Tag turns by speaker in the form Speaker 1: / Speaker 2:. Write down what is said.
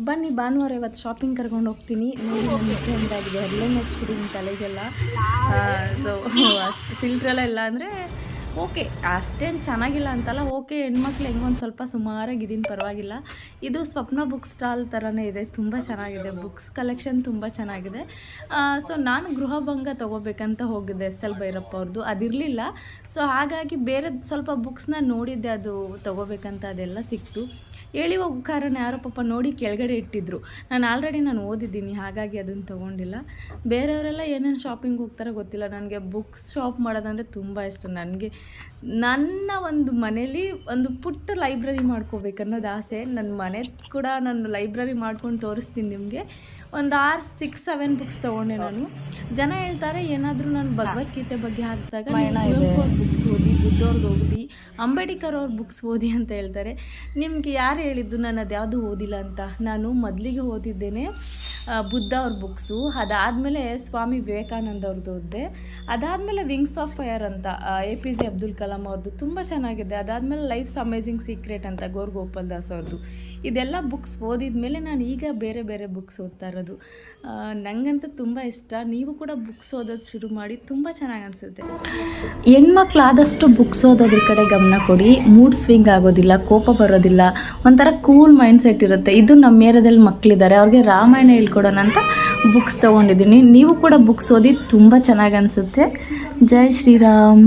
Speaker 1: ಬನ್ನಿ ಭಾನುವಾರ ಇವತ್ತು ಶಾಪಿಂಗ್ ಕರ್ಕೊಂಡು ಹೋಗ್ತೀನಿ. ನೋಡಿ ನನ್ನ ಹೆಂಗಾಗಿದೆ ಎಲ್ಲೇ ಹಚ್ಬಿಟ್ಟಿದ್ದೀನಿ ತಲೆಗೆಲ್ಲ. ಸೊ ಅಷ್ಟು ಫಿಲ್ಟ್ರೆಲ್ಲ ಇಲ್ಲ ಅಂದರೆ ಓಕೆ, ಅಷ್ಟೇನು ಚೆನ್ನಾಗಿಲ್ಲ ಅಂತಲ್ಲ, ಓಕೆ. ಹೆಣ್ಮಕ್ಳು ಹೆಂಗೊಂದು ಸ್ವಲ್ಪ ಸುಮಾರಾಗಿದ್ದೀನಿ, ಪರವಾಗಿಲ್ಲ. ಇದು ಸ್ವಪ್ನ ಬುಕ್ ಸ್ಟಾಲ್ ಥರನೇ ಇದೆ, ತುಂಬ ಚೆನ್ನಾಗಿದೆ. ಬುಕ್ಸ್ ಕಲೆಕ್ಷನ್ ತುಂಬ ಚೆನ್ನಾಗಿದೆ. ಸೊ ನಾನು ಗೃಹಭಂಗ ತೊಗೋಬೇಕಂತ ಹೋಗಿದ್ದೆ, ಎಸ್ ಎಲ್ ಭೈರಪ್ಪ ಅವ್ರದ್ದು, ಅದಿರಲಿಲ್ಲ. ಸೊ ಹಾಗಾಗಿ ಬೇರೆ ಸ್ವಲ್ಪ ಬುಕ್ಸ್ನ ನೋಡಿದ್ದೆ, ಅದು ತೊಗೋಬೇಕಂತ ಅದೆಲ್ಲ ಸಿಕ್ತು. ಹೇಳಿ ಹೋಗೋ ಕಾರಣ ಯಾರೋ ಪಾಪ ನೋಡಿ ಕೆಳಗಡೆ ಇಟ್ಟಿದ್ರು. ನಾನು ಓದಿದ್ದೀನಿ, ಹಾಗಾಗಿ ಅದನ್ನು ತೊಗೊಂಡಿಲ್ಲ. ಬೇರೆಯವರೆಲ್ಲ ಏನೇನು ಶಾಪಿಂಗ್ ಹೋಗ್ತಾರೋ ಗೊತ್ತಿಲ್ಲ. ನನಗೆ ಬುಕ್ಸ್ ಶಾಪ್ ಮಾಡೋದಂದರೆ ತುಂಬ ಇಷ್ಟ. ನನಗೆ ನನ್ನ ಒಂದು ಮನೇಲಿ ಒಂದು ಪುಟ್ಟ ಲೈಬ್ರರಿ ಮಾಡ್ಕೋಬೇಕನ್ನೋದು ಆಸೆ. ನನ್ನ ಮನೆ ಕೂಡ ನಾನು ಲೈಬ್ರರಿ ಮಾಡ್ಕೊಂಡು ತೋರಿಸ್ತೀನಿ ನಿಮಗೆ. ಒಂದು 6, 7 ಬುಕ್ಸ್ ತೊಗೊಂಡೆ ನಾನು. ಜನ ಹೇಳ್ತಾರೆ ಏನಾದರೂ ನಾನು ಭಗವದ್ಗೀತೆ ಬಗ್ಗೆ ಹಾಕಿದಾಗ ಅವ್ರ ಬುಕ್ಸ್ ಓದಿ, ಬುದ್ಧವ್ರದ್ದು ಓದಿ, ಅಂಬೇಡ್ಕರ್ ಅವ್ರ ಬುಕ್ಸ್ ಓದಿ ಅಂತ ಹೇಳ್ತಾರೆ. ನಿಮಗೆ ಯಾರು ಹೇಳಿದ್ದು ನಾನು ಅದು ಯಾವುದು ಓದಿಲ್ಲ ಅಂತ? ನಾನು ಮೊದಲಿಗೆ ಓದಿದ್ದೇನೆ ಬುದ್ಧ ಅವ್ರ ಬುಕ್ಸು, ಅದಾದಮೇಲೆ ಸ್ವಾಮಿ ವಿವೇಕಾನಂದ ಅವ್ರದ್ದು ಓದಿದೆ, ಅದಾದಮೇಲೆ ವಿಂಗ್ಸ್ ಆಫ್ ಫೈರ್ ಅಂತ APJ ಅಬ್ದುಲ್ ಕಲಾಂ ಅವ್ರದ್ದು ತುಂಬ ಚೆನ್ನಾಗಿದೆ, ಅದಾದಮೇಲೆ ಲೈಫ್ಸ್ ಅಮೇಜಿಂಗ್ ಸೀಕ್ರೆಟ್ ಅಂತ ಗೌರ್ ಗೋಪಾಲ್ ದಾಸ್ ಅವ್ರದ್ದು. ಇದೆಲ್ಲ ಬುಕ್ಸ್ ಓದಿದ ಮೇಲೆ ನಾನು ಈಗ ಬೇರೆ ಬೇರೆ ಬುಕ್ಸ್ ಓದ್ತಾ ಇರೋದು. ನನಗಂತೂ ತುಂಬ ಇಷ್ಟ. ನೀವು ಕೂಡ ಬುಕ್ಸ್ ಓದೋದು ಶುರು ಮಾಡಿ, ತುಂಬ ಚೆನ್ನಾಗಿ ಅನಿಸುತ್ತೆ. ಹೆಣ್ಮಕ್ಳು ಆದಷ್ಟು ಬುಕ್ಸ್ ಓದೋದ್ರ ಕಡೆ ಗಮನ ಕೊಡಿ. ಮೂಡ್ ಸ್ವಿಂಗ್ ಆಗೋದಿಲ್ಲ, ಕೋಪ ಬರೋದಿಲ್ಲ, ಒಂಥರ ಕೂಲ್ ಮೈಂಡ್ ಸೆಟ್ ಇರುತ್ತೆ. ಇದು ನಮ್ಮ ಏರಿಯಾದಲ್ಲಿ ಮಕ್ಕಳಿದ್ದಾರೆ, ಅವ್ರಿಗೆ ರಾಮಾಯಣ ಹೇಳ್ಕೊಡೋಣ ಅಂತ ಬುಕ್ಸ್ ತೊಗೊಂಡಿದ್ದೀನಿ. ನೀವು ಕೂಡ ಬುಕ್ಸ್ ಓದಿ, ತುಂಬ ಚೆನ್ನಾಗಿ ಅನಿಸುತ್ತೆ. ಜೈ ಶ್ರೀರಾಮ್.